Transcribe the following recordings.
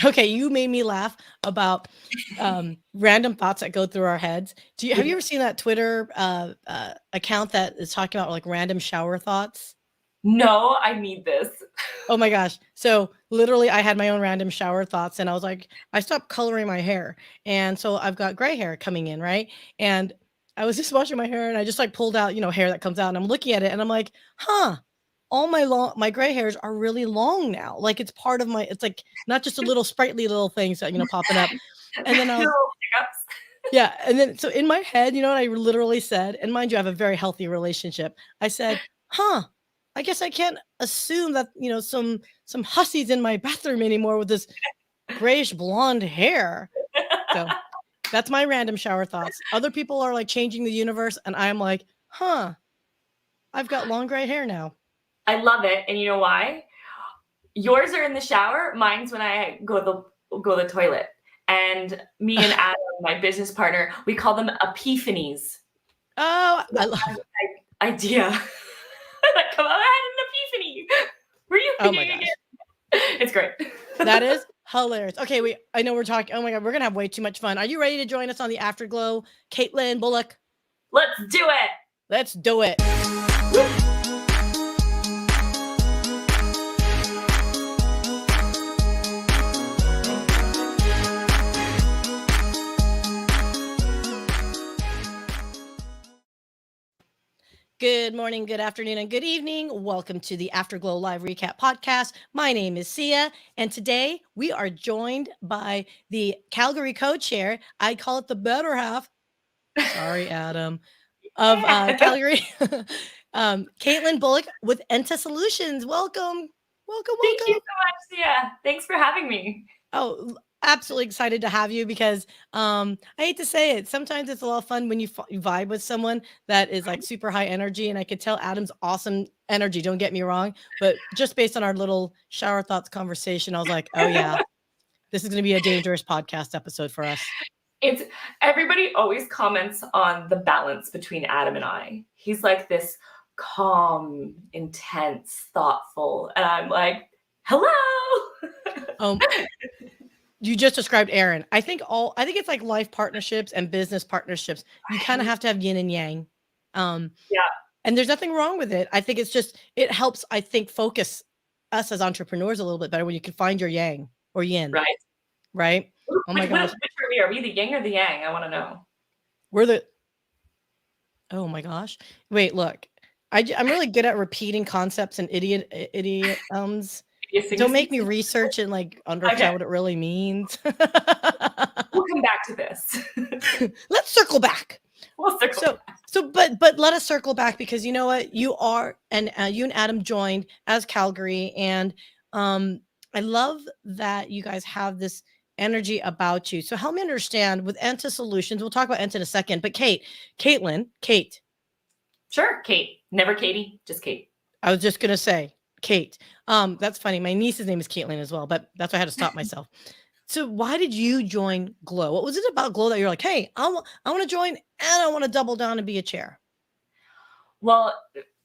Okay, you made me laugh about random thoughts that go through our heads. Have you ever seen that Twitter account that is talking about like random shower thoughts? No, I need this. Oh my gosh. So literally I had my own random shower thoughts and I was like, I stopped coloring my hair. And so I've got gray hair coming in, right? And I was just washing my hair and I just like pulled out, hair that comes out and I'm looking at it and I'm like, huh, all my gray hairs are really long now. Like it's part of it's like not just a little sprightly little things that, popping up. And then I was, yeah. And then, so in my head, what I literally said, and mind you, I have a very healthy relationship. I said, huh, I guess I can't assume that, some hussies in my bathroom anymore with this grayish blonde hair. So that's my random shower thoughts. Other people are like changing the universe. And I'm like, huh, I've got long gray hair now. I love it. And you know why? Yours are in the shower. Mine's when I go to the toilet. And me and Adam, my business partner, we call them epiphanies. Oh, I love idea. Like, come on, I had an epiphany. Were you thinking again? It's great. That is hilarious. Okay, I know we're talking. Oh my God, we're gonna have way too much fun. Are you ready to join us on the Afterglow, Katelyn, Bullock? Let's do it. Let's do it. Good morning, good afternoon, and good evening. Welcome to the Afterglow Live Recap Podcast. My name is Syya, and today we are joined by the Calgary co-chair. I call it the better half. Sorry, Adam. Of Calgary, Katelyn Bullock with Enta Solutions. Welcome. Thank you so much, Syya. Thanks for having me. Oh, absolutely excited to have you because I hate to say it, sometimes it's a lot of fun when you vibe with someone that is like super high energy, and I could tell Adam's awesome energy, don't get me wrong, but just based on our little shower thoughts conversation, I was like, oh yeah, this is going to be a dangerous podcast episode for us. Everybody always comments on the balance between Adam and I. He's like this calm, intense, thoughtful, and I'm like, hello. You just described Erin. I think it's like life partnerships and business partnerships. You kind of have to have yin and yang. Yeah. And there's nothing wrong with it. I think it's just, it helps, I think, focus us as entrepreneurs a little bit better when you can find your yang or yin. Right. Right. Oh my gosh. Which are we? Are we the yin or the yang? I want to know. Oh my gosh. Wait, look, I'm really good at repeating concepts and idioms. Don't make me research and like understand what it really means. We'll come back to this. Let's circle back. We'll circle back. But let us circle back because you know what? You and Adam joined as Calgary, and I love that you guys have this energy about you. So help me understand with Enta Solutions. We'll talk about Enta in a second, but Kate. Sure, Kate. Never Katie, just Kate. I was just gonna say Kate. That's funny. My niece's name is Katelyn as well, but that's why I had to stop myself. So why did you join Glow? What was it about Glow that you're like, hey, I want to join and I want to double down and be a chair? Well,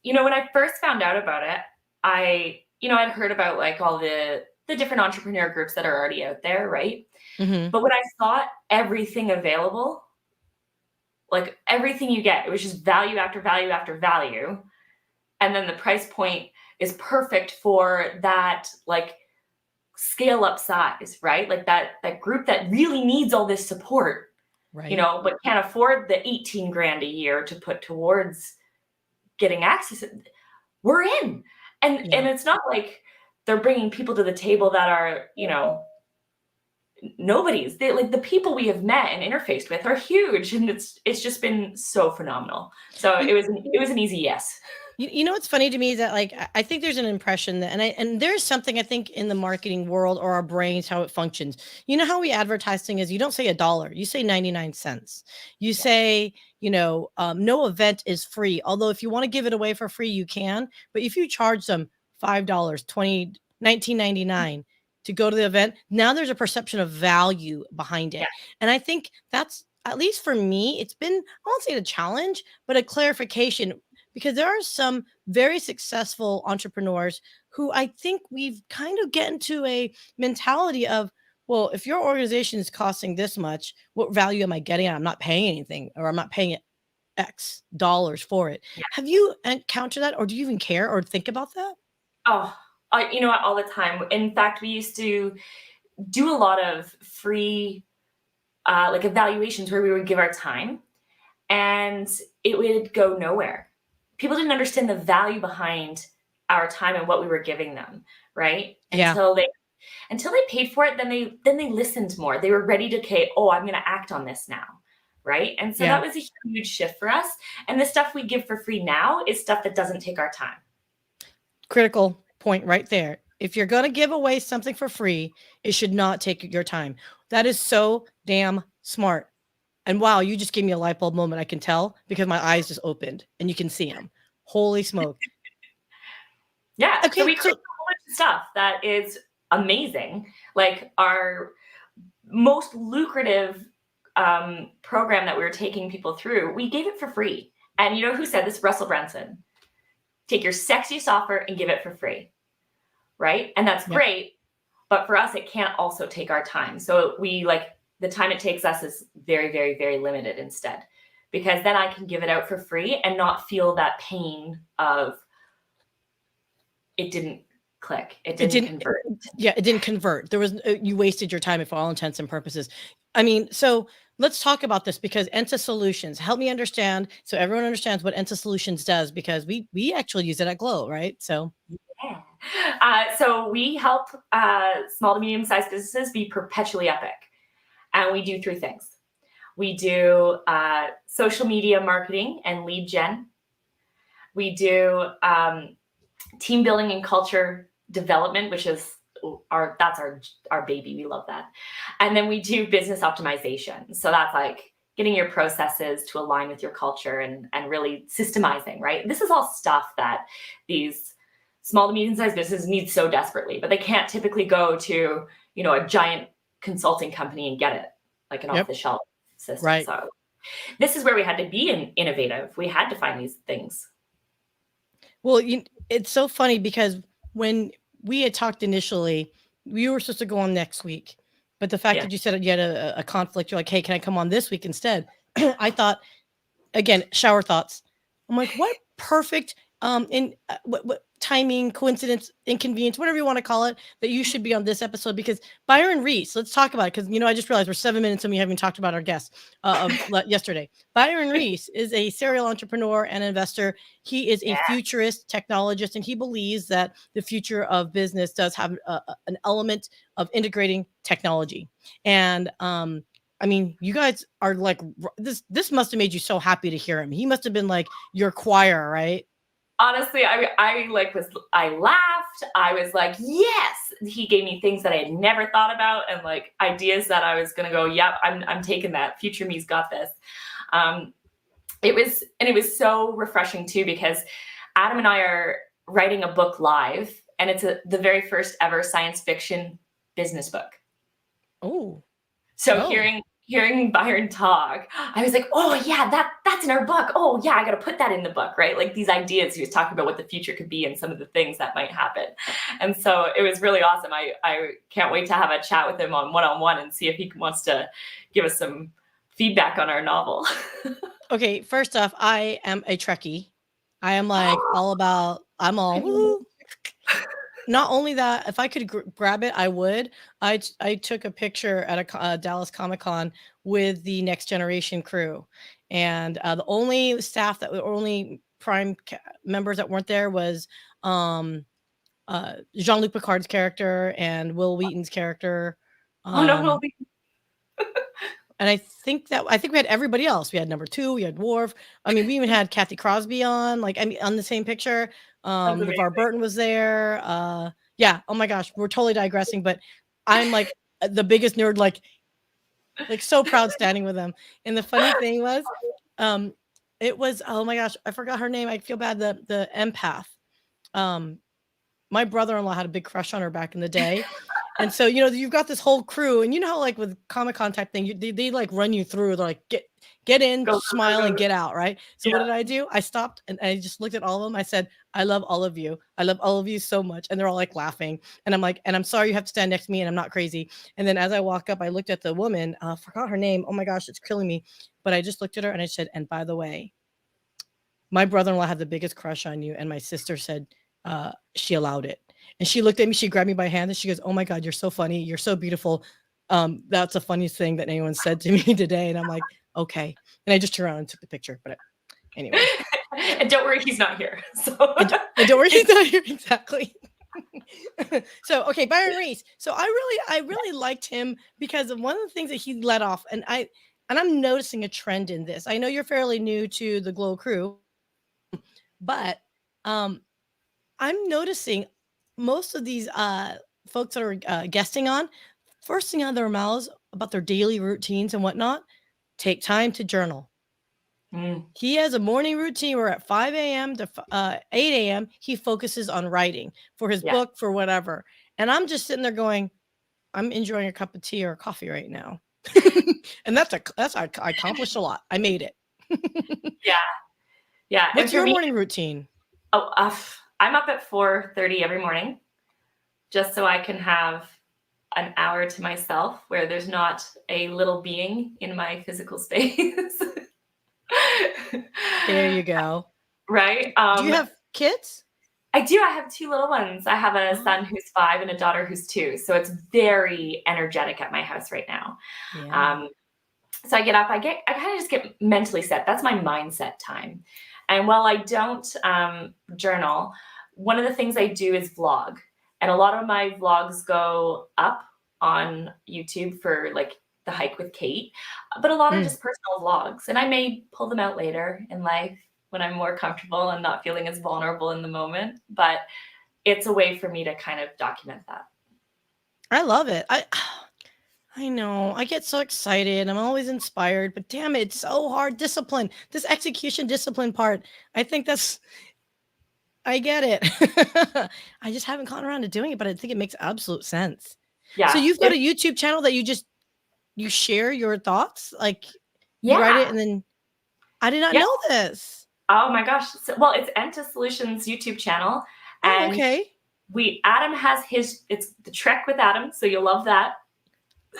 when I first found out about it, I'd heard about like all the different entrepreneur groups that are already out there, right? Mm-hmm. But when I saw everything available, like everything you get, it was just value after value after value. And then the price point is perfect for that, like, scale up size, right? Like that group that really needs all this support, right? But can't afford the 18 grand a year to put towards getting access. We're in. And it's not like they're bringing people to the table that are, nobody's. Like the people we have met and interfaced with are huge, and it's just been so phenomenal. So it was an easy yes. What's funny to me is that like I think there's an impression that and there's something I think in the marketing world or our brains how it functions. You know how we advertise things is you don't say $1, you say 99 cents. You say no event is free. Although if you want to give it away for free, you can. But if you charge them $5, $19.99 to go to the event, now there's a perception of value behind it. Yeah. And I think that's, at least for me, it's been, I won't say a challenge, but a clarification, because there are some very successful entrepreneurs who I think we've kind of get into a mentality of, well, if your organization is costing this much, what value am I getting? I'm not paying anything, or I'm not paying X dollars for it. Yeah. Have you encountered that, or do you even care or think about that? Oh, you know what? All the time. In fact, we used to do a lot of free like evaluations where we would give our time and it would go nowhere. People didn't understand the value behind our time and what we were giving them, right? Yeah. Until they paid for it, then they listened more. They were ready to, okay, oh, I'm going to act on this now, right? And so Yeah. that was a huge shift for us. And the stuff we give for free now is stuff that doesn't take our time. Critical point right there. If you're going to give away something for free, it should not take your time. That is so damn smart. And wow, you just gave me a light bulb moment. I can tell because my eyes just opened and you can see them. Holy smoke. Yeah. Okay, So we create a whole bunch of stuff that is amazing. Like our most lucrative program that we were taking people through, we gave it for free. And you know who said this? Russell Brunson. Take your sexiest offer and give it for free. Right? And that's great. But for us, it can't also take our time. So we like the time it takes us is very, very, very limited instead. Because then I can give it out for free and not feel that pain of it didn't click. It didn't convert. Yeah, it didn't convert. There was you wasted your time for all intents and purposes. I mean, so let's talk about this because Enta Solutions, help me understand so everyone understands what Enta Solutions does because we actually use it at Glow, right? So yeah. So we help small to medium-sized businesses be perpetually epic. And we do 3 things. We do social media marketing and lead gen. We do team building and culture development, which is our baby. We love that. And then we do business optimization. So that's like getting your processes to align with your culture and really systemizing, right? This is all stuff that these small to medium-sized businesses need so desperately, but they can't typically go to, you know, a giant consulting company and get it like an off-the-shelf system. Right. So this is where we had to be innovative. We had to find these things. Well, it's so funny because when we had talked initially, we were supposed to go on next week. But the fact that you said you had a conflict, you're like, hey, can I come on this week instead? I thought, again, shower thoughts. I'm like, what perfect what timing, coincidence, inconvenience, whatever you want to call it, that you should be on this episode because Byron Reese, let's talk about it because I just realized we're 7 minutes and we haven't talked about our guest of yesterday. Byron Reese is a serial entrepreneur and investor. He is a futurist technologist and he believes that the future of business does have an element of integrating technology. And I mean, you guys are like this must have made you so happy to hear him. He must have been like your choir, right? Honestly, I laughed. I was like, yes. He gave me things that I had never thought about and like ideas that I was gonna go, yep, I'm taking that. Future me's got this. It was so refreshing too because Adam and I are writing a book live, and it's the very first ever science fiction business book. Oh. So hearing Byron talk, I was like, oh yeah, that's in our book. Oh yeah, I got to put that in the book, right? Like these ideas he was talking about what the future could be and some of the things that might happen. And so it was really awesome. I can't wait to have a chat with him on one-on-one and see if he wants to give us some feedback on our novel. Okay, first off, I am a Trekkie. I am like I'm all woo. Not only that, if I could grab it, I would. I took a picture at a Dallas Comic-Con with the Next Generation crew. And the only staff that were only prime members that weren't there was Jean-Luc Picard's character and Will Wheaton's character. Oh no, Will Wheaton. And I think we had everybody else. We had number 2, we had Worf. I mean, we even had Kathy Crosby on, like, I mean, on the same picture. LeVar Burton was there. Yeah. Oh my gosh, we're totally digressing, but I'm like the biggest nerd, like so proud standing with them. And the funny thing was, it was, oh my gosh, I forgot her name. I feel bad. The empath. My brother-in-law had a big crush on her back in the day. And so, you've got this whole crew, and you know how like with Comic-Con type thing, they like run you through. They're like, get in, Go, go, smile, go, and go. get out, right? So what did I do? I stopped and I just looked at all of them. I said, I love all of you. I love all of you so much. And they're all like laughing. And I'm like, and I'm sorry you have to stand next to me, and I'm not crazy. And then as I walk up, I looked at the woman, forgot her name. Oh my gosh, it's killing me. But I just looked at her and I said, and by the way, my brother-in-law had the biggest crush on you. And my sister said, she allowed it. And she looked at me, she grabbed me by hand and she goes, oh my God, you're so funny. You're so beautiful. That's the funniest thing that anyone said to me today. And I'm like, okay. And I just turned around and took the picture. But anyway. And don't worry, he's not here. So and don't worry, he's not here. Exactly. So, okay, Byron Reese. So I really liked him because of one of the things that he let off. And I'm noticing a trend in this. I know you're fairly new to the Glow crew, but I'm noticing most of these folks that are guesting on, first thing out of their mouths about their daily routines and whatnot, take time to journal. He has a morning routine where at 5 a.m. to 8 a.m. he focuses on writing for his book, for whatever. And I'm just sitting there going, I'm enjoying a cup of tea or a coffee right now. And I accomplished a lot. I made it. Yeah. What's your morning routine? Oh, I'm up at 4:30 every morning just so I can have an hour to myself where there's not a little being in my physical space. There you go. Right? Do you have kids? I do. I have 2 little ones. I have a son who's 5 and a daughter who's 2. So it's very energetic at my house right now. Yeah. So I get up, I kind of just get mentally set. That's my mindset time. And while I don't journal, one of the things I do is vlog. And a lot of my vlogs go up on YouTube for like the hike with Kate, but a lot are just personal vlogs. And I may pull them out later in life when I'm more comfortable and not feeling as vulnerable in the moment. But it's a way for me to kind of document that. I love it. I know. I get so excited. I'm always inspired, but damn it, it's so hard. Discipline. This execution discipline part. I think I get it. I just haven't gotten around to doing it, but I think it makes absolute sense. Yeah. So you've got a YouTube channel that you share your thoughts? Like you write it and then I did not know this. Oh my gosh. Well, it's Enta Solutions YouTube channel. And okay. Adam has it's the Trek with Adam. So you'll love that.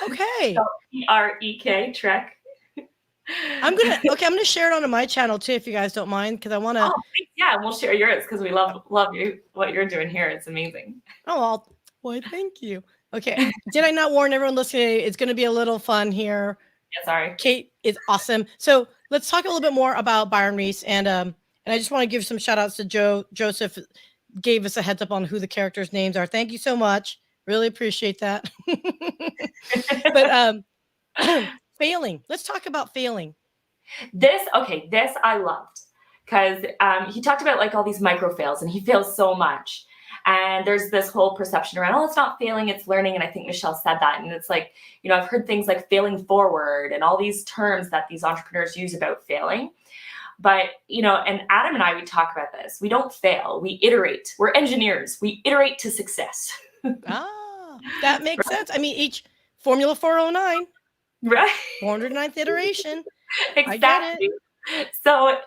Okay. So TREK, Trek. I'm gonna share it onto my channel too, if you guys don't mind, because I want to. Oh, yeah, we'll share yours because we love you. What you're doing here, it's amazing. Oh, well, thank you. Okay, did I not warn everyone listening? It's going to be a little fun here. Yeah, sorry. Kate is awesome. So let's talk a little bit more about Byron Reese, and I just want to give some shout outs to Joseph. Gave us a heads up on who the characters' names are. Thank you so much. Really appreciate that. But failing. Let's talk about failing. This I loved because he talked about like all these microfails and he fails so much. And there's this whole perception around, it's not failing, it's learning. And I think Michelle said that. And it's like, I've heard things like failing forward and all these terms that these entrepreneurs use about failing. But, and Adam and I, we talk about this. We don't fail. We iterate. We're engineers. We iterate to success. That makes sense. I mean, each Formula 409. Right. 409th iteration. Exactly. I get it. So,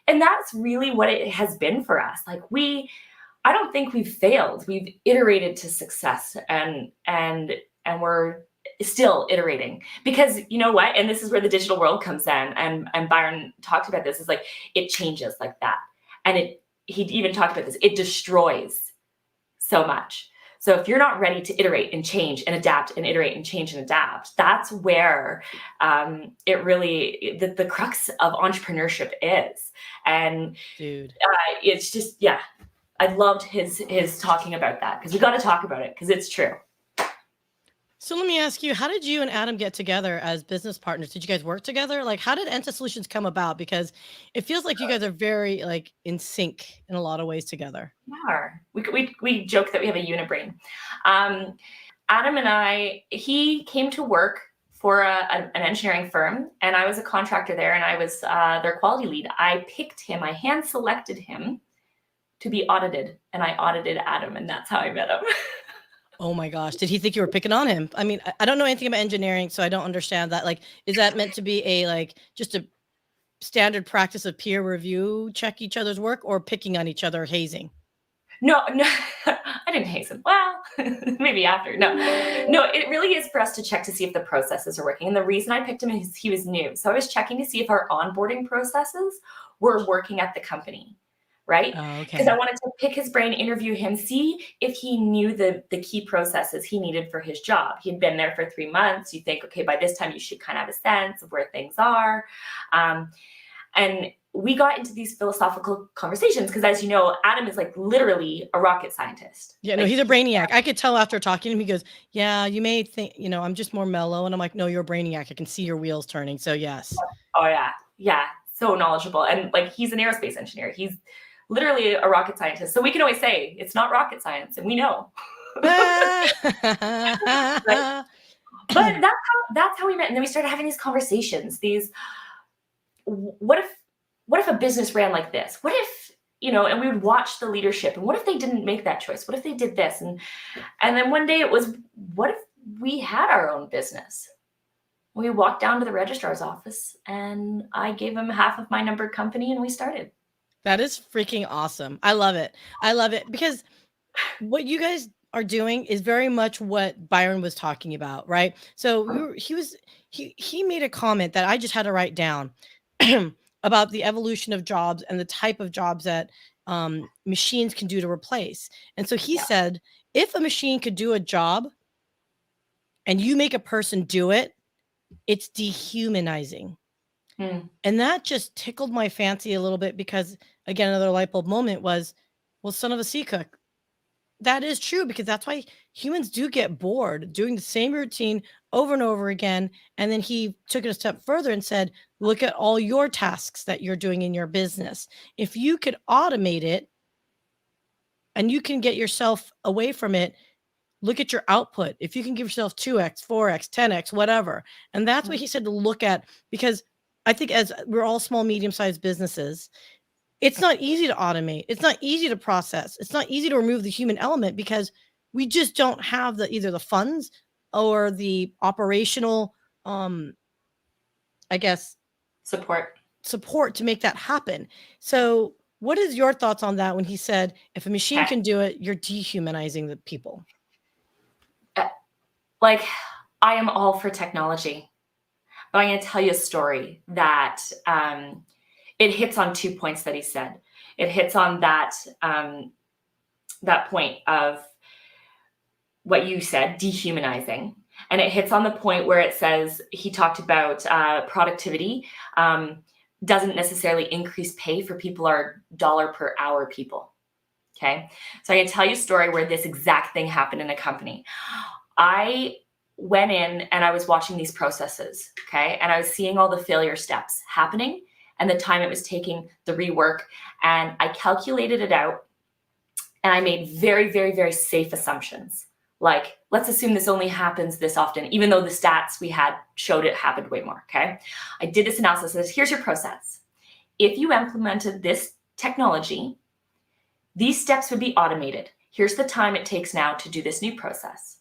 and that's really what it has been for us. Like I don't think we've failed. We've iterated to success and we're still iterating because you know what? And this is where the digital world comes in. And Byron talked about this, is like, it changes like that. And he even talked about this. It destroys so much. So if you're not ready to iterate and change and adapt and iterate and change and adapt, that's where it really, the crux of entrepreneurship is. And dude, it's just, I loved his talking about that because we got to talk about it because it's true. So let me ask you, how did you and Adam get together as business partners? Did you guys work together? Like, how did Enta Solutions come about? Because it feels like you guys are very like in sync in a lot of ways together. We joke that we have a Unibrain. Adam and I, he came to work for an engineering firm, and I was a contractor there, and I was their quality lead. I picked him. I hand selected him to be audited, and I audited Adam, and that's how I met him. Oh my gosh. Did he think you were picking on him? I mean, I don't know anything about engineering, so I don't understand that. Like, is that meant to be a like just a standard practice of peer review, check each other's work, or picking on each other, hazing? No, I didn't haze him. Well, maybe after. No, it really is for us to check to see if the processes are working. And the reason I picked him is he was new. So I was checking to see if our onboarding processes were working at the company, right? Oh, Because I okay. wanted to pick his brain, interview him, see if he knew the key processes he needed for his job. He'd been there for 3 months. You think, okay, by this time you should kind of have a sense of where things are. And we got into these philosophical conversations because, as you know, Adam is like literally a rocket scientist. Yeah, no, Like, he's a brainiac. I could tell after talking to him. He goes, "Yeah, you may think, I'm just more mellow." And I'm like, "No, you're a brainiac. I can see your wheels turning." So yes. oh yeah, so knowledgeable, and like he's an aerospace engineer. He's literally a rocket scientist. So we can always say it's not rocket science, and we know. Right? But that's how we met, and then we started having these conversations. What if a business ran like this? What if, and we would watch the leadership, and what if they didn't make that choice? What if they did this? And then one day it was, what if we had our own business? We walked down to the registrar's office, and I gave him half of my numbered company, and we started. That is freaking awesome. I love it. I love it because what you guys are doing is very much what Byron was talking about, right? So he made a comment that I just had to write down about the evolution of jobs and the type of jobs that machines can do to replace. And so he said, if a machine could do a job and you make a person do it, it's dehumanizing. And that just tickled my fancy a little bit because, again, another light bulb moment was, well, son of a sea cook. That is true because that's why humans do get bored doing the same routine over and over again. And then he took it a step further and said, look at all your tasks that you're doing in your business. If you could automate it and you can get yourself away from it, look at your output. If you can give yourself 2x, 4x, 10x, whatever. And that's what he said to look at, because I think as we're all small, medium-sized businesses, it's not easy to automate. It's not easy to process. It's not easy to remove the human element because we just don't have either the funds or the operational, I guess, support to make that happen. So what is your thoughts on that when he said, if a machine can do it, you're dehumanizing the people? Like, I am all for technology, but I'm going to tell you a story that it hits on 2 points that he said. It hits on that point of what you said, dehumanizing. And it hits on the point where it says, he talked about productivity doesn't necessarily increase pay for people are dollar per hour people. Okay. So I can tell you a story where this exact thing happened in a company. I went in and I was watching these processes. Okay. And I was seeing all the failure steps happening and the time it was taking, the rework. And I calculated it out and I made very, very, very safe assumptions. Like, let's assume this only happens this often, even though the stats we had showed it happened way more. Okay. I did this analysis. Here's your process. If you implemented this technology, these steps would be automated. Here's the time it takes now to do this new process.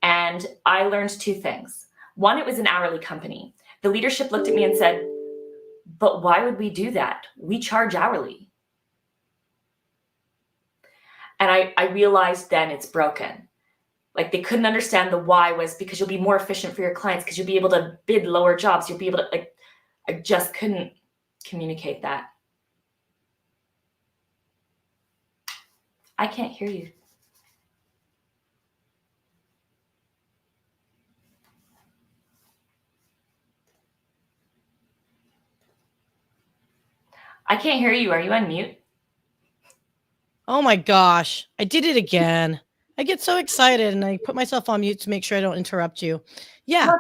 And I learned 2 things. One, it was an hourly company. The leadership looked at me and said, but why would we do that? We charge hourly. And I realized then it's broken. Like, they couldn't understand the why was because you'll be more efficient for your clients, because you'll be able to bid lower jobs. You'll be able to, like, I just couldn't communicate that. I can't hear you. I can't hear you. Are you on mute? Oh my gosh. I did it again. I get so excited and I put myself on mute to make sure I don't interrupt you. Yeah.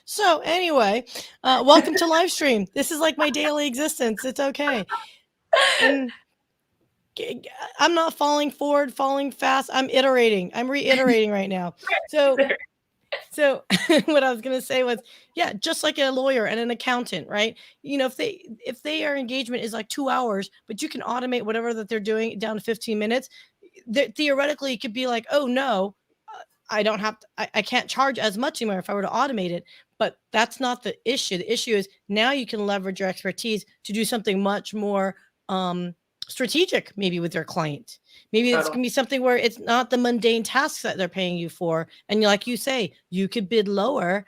So anyway, welcome to live stream. This is like my daily existence. It's okay. And I'm not falling forward, falling fast. I'm iterating. I'm reiterating right now. So what I was going to say was, yeah, just like a lawyer and an accountant, right? If their engagement is like 2 hours, but you can automate whatever that they're doing down to 15 minutes, theoretically it could be like, oh no, I don't have to, I can't charge as much anymore if I were to automate it. But that's not the issue. The issue is now you can leverage your expertise to do something much more strategic, maybe with your client. Maybe it's going to be something where it's not the mundane tasks that they're paying you for. And like you say, you could bid lower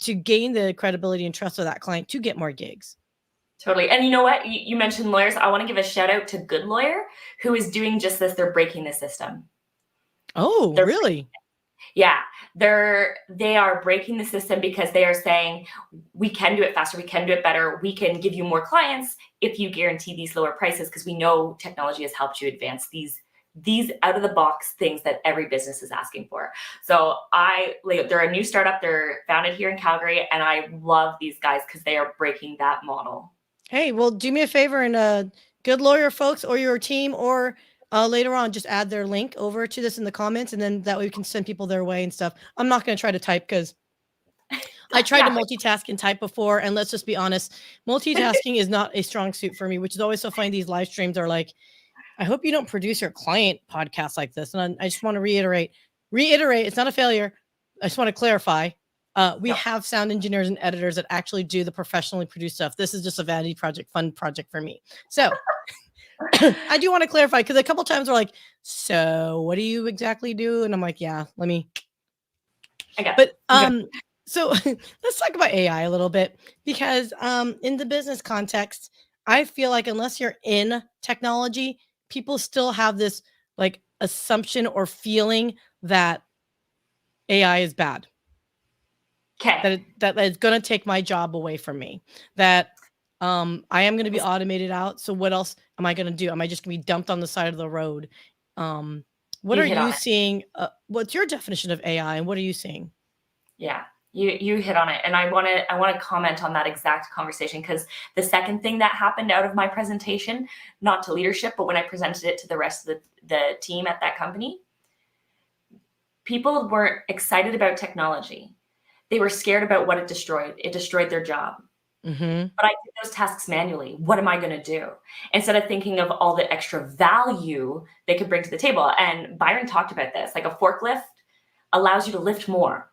to gain the credibility and trust of that client to get more gigs. Totally. And you know what? You mentioned lawyers. I want to give a shout out to Good Lawyer, who is doing just this. They're breaking the system. Oh, really? Yeah, they are breaking the system because they are saying we can do it faster, we can do it better, we can give you more clients if you guarantee these lower prices, because we know technology has helped you advance these out of the box things that every business is asking for. So they're a new startup, they're founded here in Calgary, and I love these guys because they are breaking that model. Hey, well, do me a favor and Good Lawyer folks or your team or later on, just add their link over to this in the comments, and then that way we can send people their way and stuff. I'm not going to try to type because I tried to multitask and type before, and let's just be honest, multitasking is not a strong suit for me, which is always so funny. These live streams are like, I hope you don't produce your client podcast like this. And I just want to reiterate, it's not a failure. I just want to clarify. We have sound engineers and editors that actually do the professionally produced stuff. This is just a vanity project, fun project for me. So I do want to clarify, because a couple times we're like, so what do you exactly do? And I'm like, yeah, let me. But so let's talk about AI a little bit, because in the business context, I feel like unless you're in technology, people still have this like assumption or feeling that AI is bad. Okay. That it's going to take my job away from me. That I am going to be automated out. So what else am I going to do? Am I just going to be dumped on the side of the road? What are you seeing? What's your definition of AI, and what are you seeing? Yeah, you hit on it. And I want to comment on that exact conversation, because the second thing that happened out of my presentation, not to leadership, but when I presented it to the rest of the team at that company, people weren't excited about technology. They were scared about what it destroyed. It destroyed their job. Mm-hmm. But I did those tasks manually. What am I going to do? Instead of thinking of all the extra value they could bring to the table. And Byron talked about this, like a forklift allows you to lift more,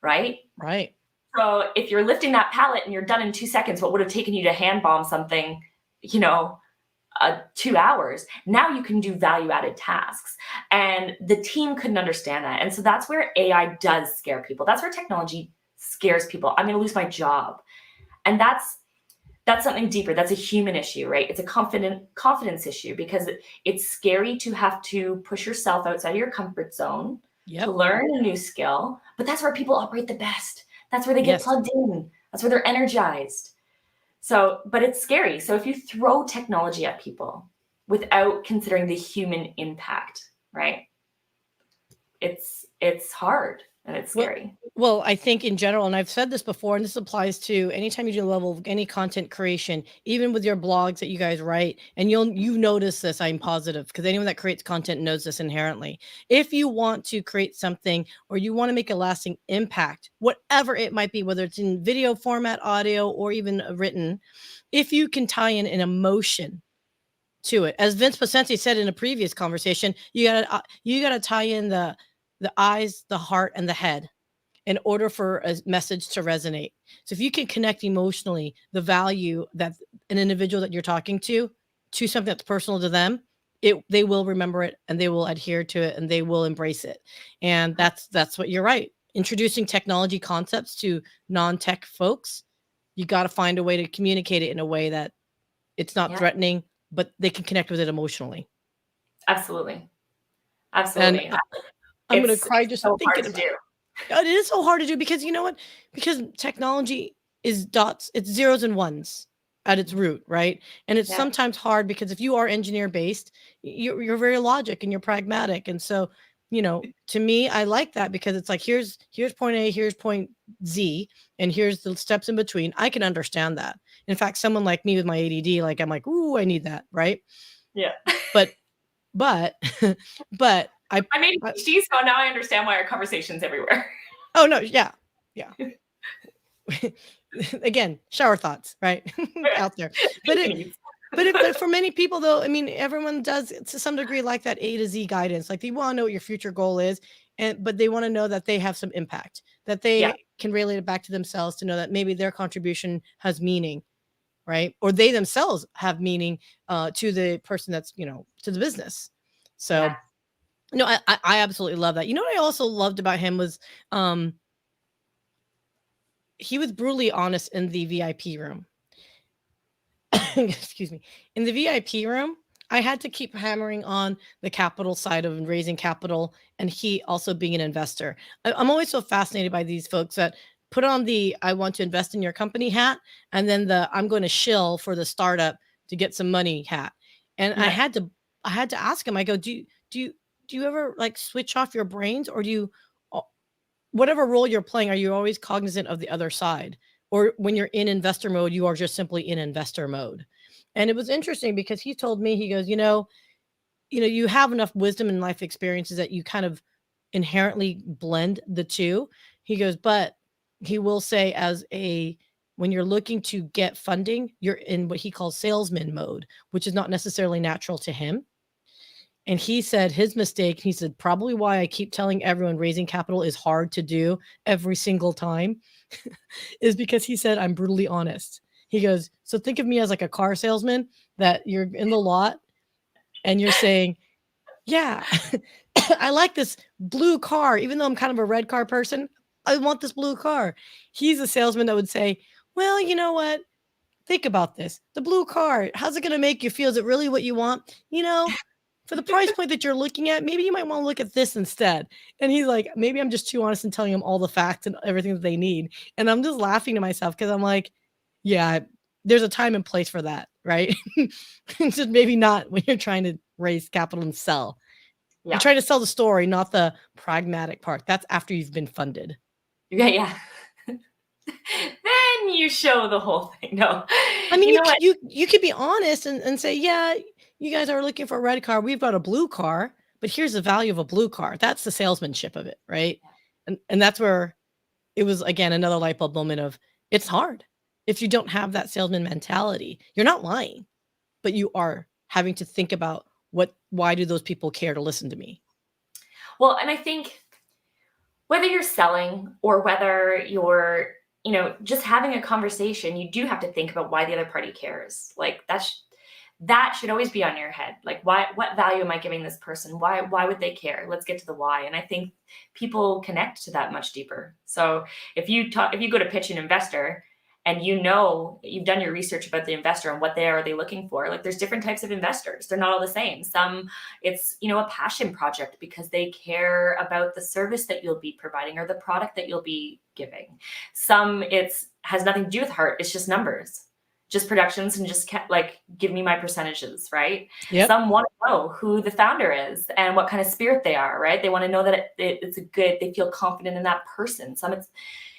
right? Right. So if you're lifting that pallet and you're done in 2 seconds, what would have taken you to hand bomb something, 2 hours, now you can do value-added tasks. And the team couldn't understand that. And so that's where AI does scare people. That's where technology scares people. I'm going to lose my job. And that's something deeper. That's a human issue, right? It's a confidence issue, because it's scary to have to push yourself outside of your comfort zone to learn a new skill. But that's where people operate the best. That's where they get plugged in. That's where they're energized. So, but it's scary. So if you throw technology at people without considering the human impact, right? It's hard. And it's scary. Well, I think in general, and I've said this before, and this applies to anytime you do a level of any content creation, even with your blogs that you guys write, and you notice this, I'm positive, because anyone that creates content knows this inherently. If you want to create something, or you want to make a lasting impact, whatever it might be, whether it's in video format, audio, or even written, if you can tie in an emotion to it, as Vince Pacenti said in a previous conversation, you gotta tie in the eyes, the heart, and the head in order for a message to resonate. So if you can connect emotionally the value that an individual that you're talking to something that's personal to them, they will remember it, and they will adhere to it, and they will embrace it. And that's what you're right. Introducing technology concepts to non-tech folks, you got to find a way to communicate it in a way that it's not threatening, but they can connect with it emotionally. Absolutely. And I'm going to cry just thinking about it. It is so hard to do, because you know what? Because technology is dots, it's zeros and ones at its root, right? And it's sometimes hard, because if you are engineer based, you're very logic and you're pragmatic. And so, to me, I like that, because it's like, here's point A, here's point Z, and here's the steps in between. I can understand that. In fact, someone like me with my ADD, like, I'm like, ooh, I need that, right? Yeah. But I made a PhD, so now I understand why our conversation's everywhere. Oh no, yeah. Again, shower thoughts, right? Out there. But for many people, though, I mean, everyone does to some degree like that A to Z guidance. Like they want to know what your future goal is, but they want to know that they have some impact, that they can relate it back to themselves to know that maybe their contribution has meaning, right? Or they themselves have meaning to the person that's, to the business. So, no, I absolutely love that. You know what I also loved about him was he was brutally honest in the VIP room. Excuse me. In the VIP room, I had to keep hammering on the capital side of raising capital and he also being an investor. I'm always so fascinated by these folks that put on the I want to invest in your company hat and then the I'm going to shill for the startup to get some money hat. And I had to ask him, I go, do you ever like switch off your brains or do you whatever role you're playing, are you always cognizant of the other side? Or when you're in investor mode, you are just simply in investor mode. And it was interesting because he told me, he goes, you have enough wisdom and life experiences that you kind of inherently blend the two. He goes, but he will say when you're looking to get funding, you're in what he calls salesman mode, which is not necessarily natural to him. And he said his mistake, he said, probably why I keep telling everyone raising capital is hard to do every single time is because he said, I'm brutally honest. He goes, so think of me as like a car salesman that you're in the lot and you're saying, yeah, I like this blue car, even though I'm kind of a red car person. I want this blue car. He's a salesman that would say, well, you know what? Think about this. The blue car, how's it going to make you feel? Is it really what you want? For the price point that you're looking at, maybe you might want to look at this instead. And he's like, maybe I'm just too honest in telling them all the facts and everything that they need. And I'm just laughing to myself because I'm like, yeah, there's a time and place for that, right? Just maybe not when you're trying to raise capital and sell. Yeah. You're trying to sell the story, not the pragmatic part. That's after you've been funded. Yeah. Then you show the whole thing. No, I mean, you could be honest and say, yeah, you guys are looking for a red car. We've got a blue car, but here's the value of a blue car. That's the salesmanship of it, right? And that's where it was, again, another light bulb moment of it's hard. If you don't have that salesman mentality, you're not lying, but you are having to think about why do those people care to listen to me? Well, and I think whether you're selling or whether you're just having a conversation, you do have to think about why the other party cares. Like that should always be on your head. Like what value am I giving this person? Why would they care? Let's get to the why. And I think people connect to that much deeper. So if you go to pitch an investor and you've done your research about the investor and what are they looking for, like there's different types of investors. They're not all the same. Some it's, a passion project because they care about the service that you'll be providing or the product that you'll be giving. Some has nothing to do with heart. It's just numbers, just productions and just like, give me my percentages, right? Yep. Some want to know who the founder is and what kind of spirit they are, right? They want to know that it's they feel confident in that person. Some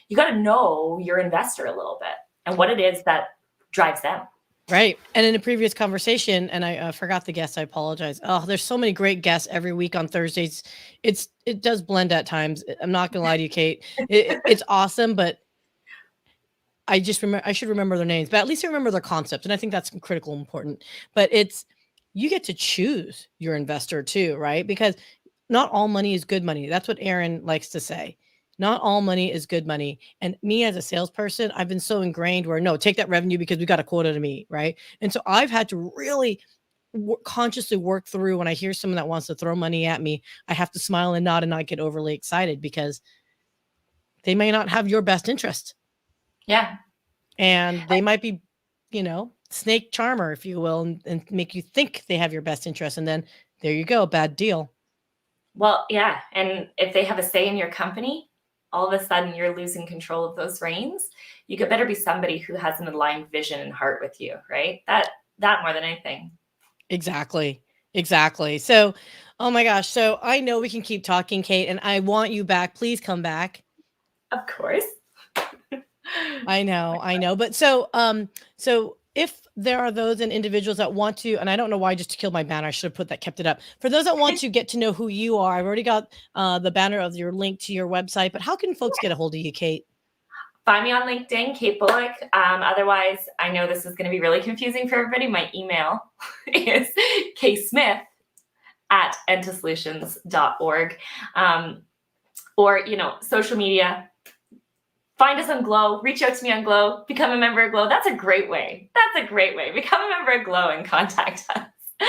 you got to know your investor a little bit and what it is that drives them. Right. And in a previous conversation, and I forgot the guest, I apologize. Oh, there's so many great guests every week on Thursdays. It does blend at times. I'm not going to lie to you, Kate. It's awesome, but I should remember their names, but at least I remember their concept. And I think that's critical and important. But you get to choose your investor too, right? Because not all money is good money. That's what Erin likes to say. Not all money is good money. And me as a salesperson, I've been so ingrained where, no, take that revenue because we got a quota to meet, right? And so I've had to really consciously work through when I hear someone that wants to throw money at me, I have to smile and nod and not get overly excited because they may not have your best interest. Yeah. And they might be, snake charmer, if you will, and make you think they have your best interest. And then there you go, bad deal. Well, yeah. And if they have a say in your company, all of a sudden you're losing control of those reins. You could better be somebody who has an aligned vision and heart with you, right? That more than anything. Exactly. So, oh my gosh. So I know we can keep talking, Kate, and I want you back. Please come back. Of course. I know. But so if there are those and individuals that want to, and I don't know why just to kill my banner, I should have kept it up. For those that want to get to know who you are, I've already got the banner of your link to your website, but how can folks get a hold of you, Kate? Find me on LinkedIn, Kate Bullock. Otherwise, I know this is going to be really confusing for everybody. My email is ksmith@entasolutions.org. Or, social media. Find us on Glow. Reach out to me on Glow. Become a member of Glow. That's a great way. Become a member of Glow and contact us.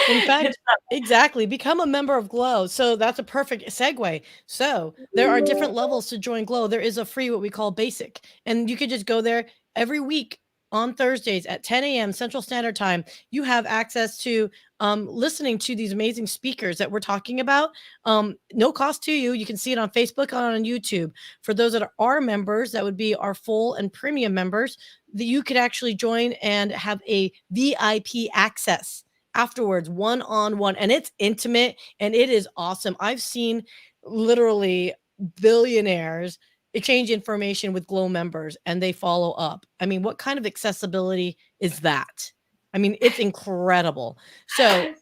In fact, exactly. Become a member of Glow. So that's a perfect segue. So there are different levels to join Glow. There is a free, what we call basic, and you could just go there every week on Thursdays at 10 a.m. Central Standard Time. You have access to listening to these amazing speakers that we're talking about. No cost to you. You can see it on Facebook and on YouTube. For those that are members, that would be our full and premium members, that you could actually join and have a VIP access afterwards, one-on-one, and it's intimate and it is awesome. I've seen literally billionaires exchange information with Glow members and they follow up. I mean, what kind of accessibility is that? I mean, it's incredible. So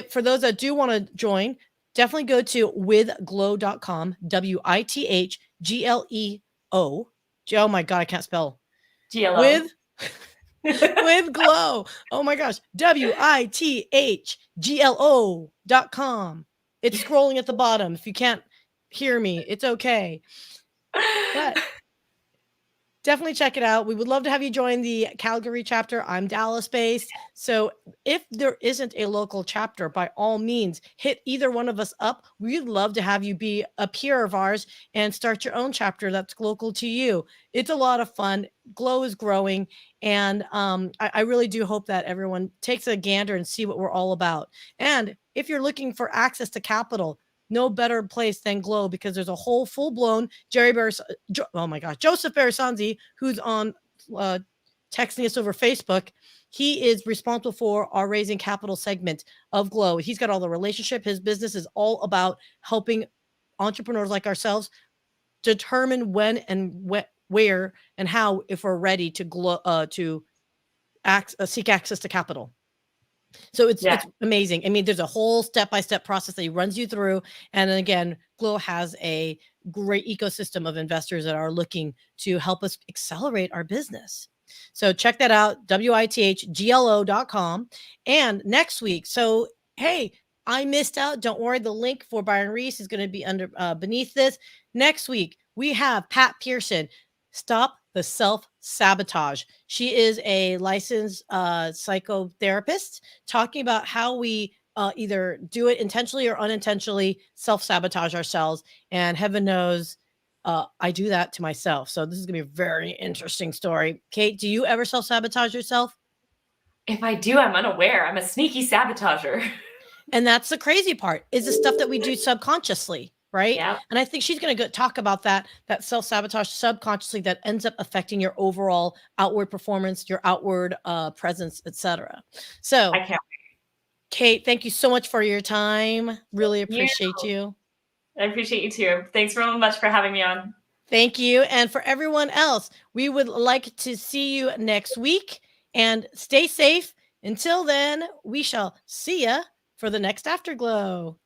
for those that do want to join, definitely go to withglow.com, WITHGLEO. Oh my God, I can't spell. GLO. With Glow. Oh my gosh. WITHGLO.com. It's scrolling at the bottom. If you can't hear me, it's okay. But definitely check it out. We would love to have you join the Calgary chapter. I'm Dallas based. So if there isn't a local chapter, by all means, hit either one of us up. We'd love to have you be a peer of ours and start your own chapter that's local to you. It's a lot of fun. Glow is growing. And I really do hope that everyone takes a gander and see what we're all about. And if you're looking for access to capital, no better place than Glow, because there's a whole full-blown Joseph Barasanzi, who's on texting us over Facebook. He is responsible for our raising capital segment of Glow. He's got all the relationship. His business is all about helping entrepreneurs like ourselves determine when and where and how, if we're ready to seek access to capital. So it's amazing. I mean, there's a whole step-by-step process that he runs you through. And then again, Glow has a great ecosystem of investors that are looking to help us accelerate our business. So check that out, WITHGLO.com. And next week, so hey, I missed out. Don't worry, the link for Byron Reese is going to be under beneath this. Next week, we have Pat Pearson. Stop the self-sabotage. She is a licensed psychotherapist talking about how we either do it intentionally or unintentionally self-sabotage ourselves. And heaven knows I do that to myself. So this is going to be a very interesting story. Kate, do you ever self-sabotage yourself? If I do, I'm unaware. I'm a sneaky sabotager. And that's the crazy part, is the stuff that we do subconsciously. Right. Yeah. And I think she's going to talk about that self-sabotage subconsciously that ends up affecting your overall outward performance, your outward presence, etc. So I can't wait. Kate, thank you so much for your time. Really appreciate you. I appreciate you too. Thanks very much for having me on. Thank you. And for everyone else, we would like to see you next week, and stay safe. Until then, we shall see ya for the next Afterglow.